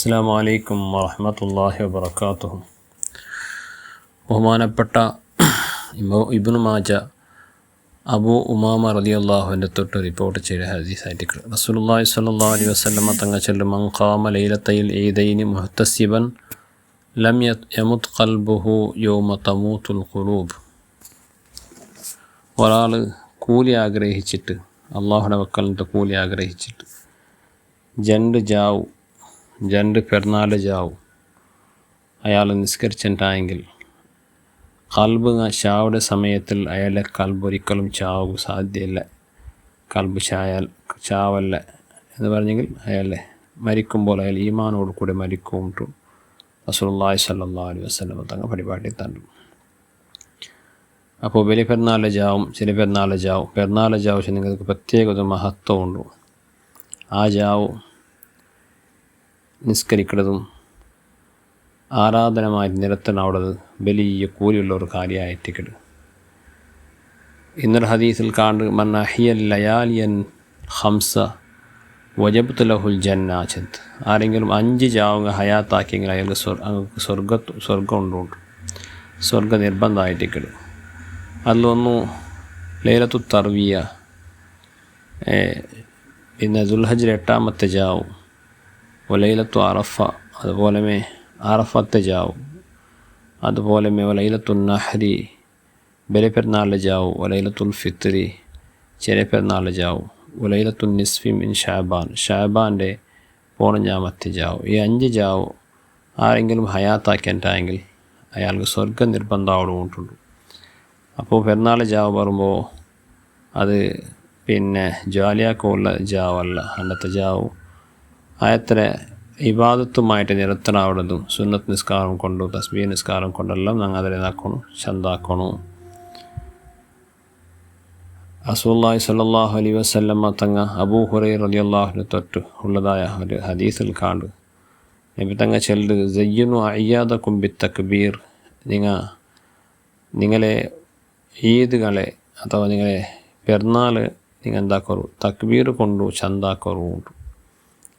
അസ്സലാമു അലൈക്കും വറഹ്മത്തുള്ളാഹി വബറകാതുഹു. ബഹുമാനപ്പെട്ട ഇബ്നു മാജ അബൂ ഉമാമ റളിയല്ലാഹുവിൻ്റെ തൊട്ട് റിപ്പോർട്ട് ചെയ്ത ഹദീസായിട്ട് റസൂലുള്ളാഹി സ്വല്ലല്ലാഹു അലൈഹി വസല്ലമ തങ്ങൾ ചൊല്ലും മൻ ഖാമ ലൈലത്തൈൽ ഈദൈനി മുഹ്തസിബൻ ലം യമുത് ഖൽബുഹു യൗമ തമൂതുൽ ഖുലൂബ്. ഒരാൾ കൂലി ആഗ്രഹിച്ചിട്ട്, അള്ളാഹുവിൻ്റെ വക്കലിൻ്റെ കൂലി ആഗ്രഹിച്ചിട്ട് രണ്ട് പെരുന്നാൾ ജാവും അയാൾ നിസ്കരിച്ചിട്ടായെങ്കിൽ കൽബ് ചാവുടെ സമയത്തിൽ അയാളുടെ കൽബ് ഒരിക്കലും ചാവും സാധ്യമല്ല. കൽബ് ചാവല്ല എന്ന് പറഞ്ഞെങ്കിൽ അയാളെ മരിക്കുമ്പോൾ അയാൾ ഈമാനോട് കൂടി മരിക്കും റസൂലുള്ളാഹി സ്വല്ലല്ലാഹു അലൈഹി വസല്ലം തങ്ങൾ പരിപാടി തന്നു. അപ്പോൾ വലിയ പെരുന്നാൾ ജാവും, ചെറിയ പെരുന്നാൾ ജാവും. പെരുന്നാൾ ജാവ് നിങ്ങൾക്ക് പ്രത്യേക ഒരു മഹത്വമുണ്ട്. ആ ജാവ് നിസ്കരിക്കുന്നതും ആരാധനമായി നിരത്തനാവുന്നത് വലിയ കൂലിയുള്ള ഒരു കാര്യമായിട്ടിക്കട്. ഇന്നൊരു ഹദീസിൽ കാണ്ട് മൻ അഹിയൽ ലയാലിയൻ ഹംസ വജബ്തു ലഹുൽ ജന്നാച്ചത്. ആരെങ്കിലും 5 ജാവുക ഹയാത്താക്കിയെങ്കിൽ അയാൾക്ക് സ്വർഗം ഉണ്ടുണ്ട്, സ്വർഗ നിർബന്ധമായിട്ടിക്കട്. അതിലൊന്നു ലൈലത്തു തർവിയ, പിന്നെ ദുൽഹജ്ജിൽ 8ാമത്തെ ജാവും, വലൈലത്തു അറഫ, അതുപോലെ അറഫത്തെ ജാവും, അതുപോലെ വലൈലത്തു നഹ്രി ബലി പെരുന്നാളിലെ ജാവും, വലൈലത്തുൽ ഫിത്രി ചെറിയ പെരുന്നാളിലെ ജാവും, വലൈലത്തു നിസ്ഫി മിൻ ഷാബാൻ്റെ 15ാമത്തെ ജാവും. ഈ 5 ജാവ് ആരെങ്കിലും ഹയാത്താക്കിയിട്ടായെങ്കിൽ അയാൾക്ക് സ്വർഗ നിർബന്ധം കൊണ്ടുണ്ട്. അപ്പോൾ പെരുന്നാൾ ജാവ് പറയുമ്പോൾ അത് പിന്നെ ജാലിയാക്കുള്ള ജാവല്ല, അന്നത്തെ ജാവ് ആയത്ര ഇബാദത്തുമായിട്ട് നിരത്തനാവുന്നതും സുന്നത്ത് നിസ്കാരം കൊണ്ടും തസ്ബീഹ് നിസ്കാരം കൊണ്ടെല്ലാം ഞങ്ങൾ അതിനെ ഇതാക്കണം, ചന്താക്കണു. റസൂലുള്ളാഹി സ്വല്ലല്ലാഹു അലൈഹി വസല്ലമ തങ്ങൾ അബൂ ഹുറൈറ റളിയല്ലാഹു തൊട്ട് ഉള്ളതായ ഒരു ഹദീസിൽ കാണ്ട് നബി തങ്ങൾ ചൊല്ലു സയ്യിനു അയ്യാദകും ബിത്തക്ബീർ. നിങ്ങളെ ഈദുകളെ അഥവാ നിങ്ങളെ പെരുന്നാൾ നിങ്ങൾ എന്താക്കറു തക്ബീർ കൊണ്ടു ചന്താക്കറുണ്ട്.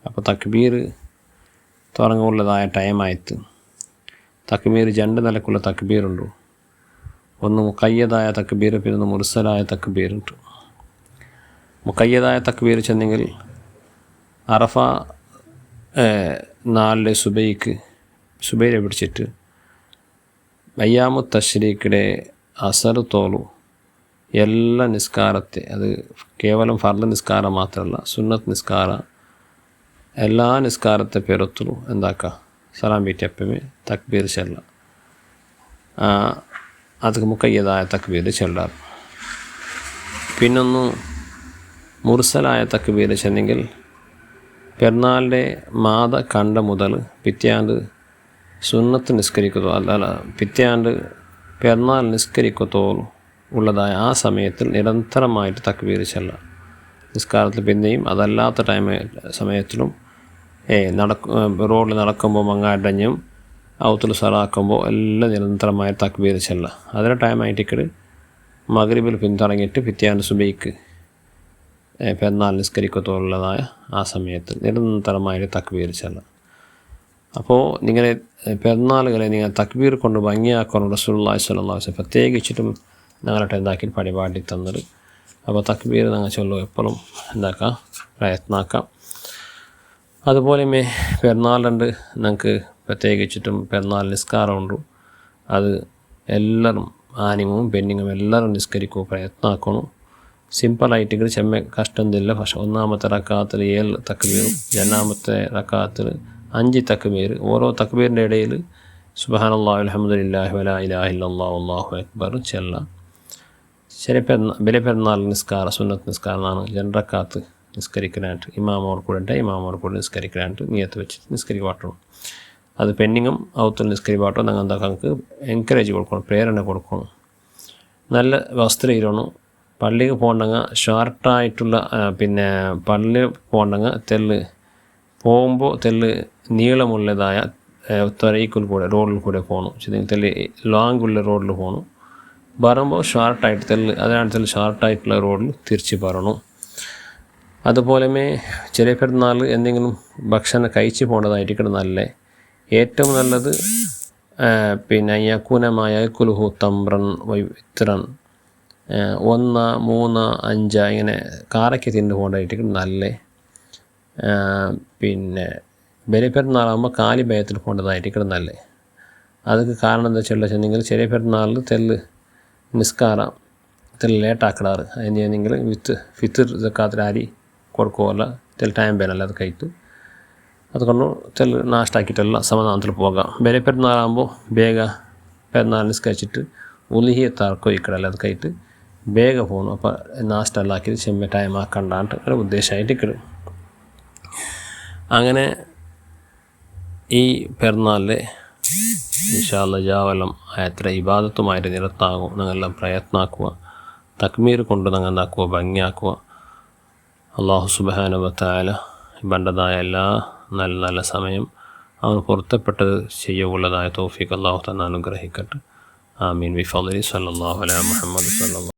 അപ്പോൾ തക്ബീർ തുടങ്ങുള്ളതായ ടൈമായിട്ട് തക്ബീർ 2 നിലക്കുള്ള തക്ബീറുണ്ട്. ഒന്ന് മുഖയ്യദായ തക്ബീർ, പിന്നെ ഒന്ന് മുർസലായ തക്ബീറുണ്ട്. മുഖയ്യദായ തക്ബീർ ചെന്നെങ്കിൽ അറഫ 4 സുബൈരെ പിടിച്ചിട്ട് അയ്യാമു തശ്രീഖിടെ അസർ തോളു എല്ലാ നിസ്കാരത്തെ, അത് കേവലം ഫർദ് നിസ്കാരം മാത്രമല്ല സുന്നത്ത് നിസ്കാരം, എല്ലാ നിസ്കാരത്തെ പേരൊത്തുള്ളൂ എന്താക്കുക സലാം വീറ്റപ്പമേ തക്ബീർ ചെല്ല. അത് മുഖയ്യദായ തക്ബീർ ചെല്ലാറ്. പിന്നൊന്ന് മുർസലായ തക്ബീർ ചെന്നെങ്കിൽ പെരുന്നാളിൻ്റെ മാത കണ്ട മുതൽ പിറ്റേയാണ്ട് സുന്നത്ത് നിസ്കരിക്കത്തോ അല്ല പിറ്റേയാണ്ട് പെരുന്നാൾ നിസ്കരിക്കത്തോളും ഉള്ളതായ ആ സമയത്തിൽ നിരന്തരമായിട്ട് തക്ബീർ ചെല്ലാം നിസ്കാരത്തിൽ. പിന്നെയും അതല്ലാത്ത സമയത്തിലും റോഡിൽ നടക്കുമ്പോൾ മങ്ങാട്ടഞ്ഞും ഔത്തുൽ സലാക്കുമ്പോൾ എല്ലാം നിരന്തരമായി തക്ബീർ ചെല്ലാം. അതിൻ്റെ ടൈമായിട്ടിക്കട് മഗ്രിബിൽ പിന്തുടങ്ങിയിട്ട് പിറ്റേന്ന് സുബൈക്ക് പെരുന്നാൾ നിസ്കരിക്കത്തോളുള്ളതായ ആ സമയത്ത് നിരന്തരമായിട്ട് തക്ബീർ ചെല്ലാം. അപ്പോൾ നിങ്ങളെ പെരുന്നാളുകളെ നിങ്ങൾ തക്ബീർ കൊണ്ട് ഭംഗിയാക്കണം റസൂലുള്ളാഹി സ്വല്ലല്ലാഹു അലൈഹി വസല്ലം പ്രത്യേകിച്ചിട്ടും ഞങ്ങളുടെ എന്താക്കി പരിപാടി തന്നത്. അപ്പോൾ തക്ബീർ ഞങ്ങൾ ചൊല്ലും എപ്പോഴും എന്താക്കാം പ്രയത്നാക്കാം. അതുപോലെ പെരുന്നാളുണ്ട് ഞങ്ങൾക്ക് പ്രത്യേകിച്ചിട്ടും പെരുന്നാൾ നിസ്കാരമുണ്ട്. അത് എല്ലാവരും ആനിങ്ങും പെണ്ണിങ്ങും എല്ലാവരും നിസ്കരിക്കും പ്രയത്നാക്കണം. സിമ്പിളായിട്ട് ചെമ്മ കഷ്ടമൊന്നുമില്ല. പക്ഷെ 1ാമത്തെ റക്കാത്തിൽ 7 തക്ബീറും 2ാമത്തെ റക്കാത്തിൽ 5 തക്ബീർ. ഓരോ തക്ബീറിൻ്റെ ഇടയിൽ സുബ്ഹാനല്ലാഹി വൽഹംദുലില്ലാഹി വലാ ഇലാഹ ഇല്ലല്ലാഹു വല്ലാഹു അക്ബർ ചെല്ലാം. വലിയ പെരുന്നാൾ നിസ്കാരം സുന്നത്ത് നിസ്കാരമാണ് 2 റക്കാത്ത് നിസ്കരിക്കാനായിട്ട് ഇമാമോട് കൂടെ നിസ്കരിക്കാനായിട്ട് നിയത്ത് വെച്ചിട്ട് നിസ്കരിക്കാട്ടണം. അത് പെണ്ണിങ്ങും ഔത്തുൽ നിസ്കരിപ്പാട്ടോ ഞങ്ങൾ എന്താക്ക് എൻകറേജ് കൊടുക്കണം, പ്രേരണ കൊടുക്കണം. നല്ല വസ്ത്രം ഇരണം. പള്ളിക്ക് പോകണ്ടെങ്കിൽ ഷോർട്ടായിട്ടുള്ള പിന്നെ പള്ളിയിൽ പോകണ്ടെങ്കിൽ പോകുമ്പോൾ നീളമുള്ളതായ ത്വരയിക്കുൽ കൂടെ റോഡിൽ കൂടെ പോകണം. ലോങ്ങുള്ള റോഡിൽ പോകണം. വരുമ്പോൾ ഷോർട്ടായിട്ട് അതിനടുത്തുള്ള ഷോർട്ടായിട്ടുള്ള റോഡിൽ തിരിച്ച് പറയണം. അതുപോലെ ചെറിയ പെരുന്നാൾ എന്തെങ്കിലും ഭക്ഷണം കഴിച്ച് പോകേണ്ടതായിരിക്കണം നല്ല. ഏറ്റവും നല്ലത് പിന്നെ യക്കൂനമായ കുലുഹു തമ്പ്രൻ വിത്രൻ 1, 3, 5 ഇങ്ങനെ കാറയ്ക്ക് തിന്നു പോകേണ്ടതായിരിക്കും നല്ല. പിന്നെ വലിയ പെരുന്നാളാകുമ്പോൾ കാലി ഭയത്തിൽ പോകേണ്ടതായിരിക്കണം നല്ല. അതൊക്കെ കാരണം എന്താ വെച്ചിട്ടുണ്ടെങ്കിൽ ചെറിയ പെരുന്നാളിൽ തെല്ല് നിസ്കാരം തെല്ല് ലേട്ടാക്കിടാറ്. അതിന് ചെയ്യുന്നെങ്കിൽ ഫിത്തർ സക്കാത്തിൽ അരി കൊടുക്കുകയല്ല തെല്ല് ടൈം വേണമല്ലോ അത് കഴിക്കും. അതുകൊണ്ട് തെല്ല് നാഷ്ടാക്കിയിട്ടെല്ലാം സമാധാനത്തിൽ പോകാം. വലിയ പെരുന്നാളാകുമ്പോൾ വേഗ പെരുന്നാൾ നിസ്കരിച്ചിട്ട് ഉലിഹിയത്താർക്കോ ഇക്കടല്ല അത് കഴിട്ട് വേഗ പോകണം. അപ്പോൾ നാഷ്ട എല്ലാം ആക്കിയിട്ട് ചെമ്മ ടൈം ആക്കണ്ടാണ്ട് ഒരു ഉദ്ദേശമായിട്ട് ഇക്കട്. അങ്ങനെ ഈ പെരുന്നാളിൽ ഇൻഷാ അല്ലാഹ് ജാവലം എത്ര ഇബാദത്തുമായിട്ട് നിരത്താകും. നിങ്ങളെല്ലാം പ്രയത്നാക്കുക. തക്മീർ കൊണ്ട് നിങ്ങൾ എന്താക്കുക, ഭംഗിയാക്കുക. അല്ലാഹു സുബ്ഹാനഹു വ തആല ബണ്ടതായ എല്ലാ നല്ല നല്ല സമയം അവൻ പൊരുത്തപ്പെട്ടത് ചെയ്യുള്ളതായ തൗഫീഖ് അല്ലാഹു തആല അനുഗ്രഹിക്കട്ടെ. ആമീൻ. ബിഫദ്ലി സല്ലല്ലാഹു അലൈഹി മുഹമ്മദ് സല്ലല്ലാഹു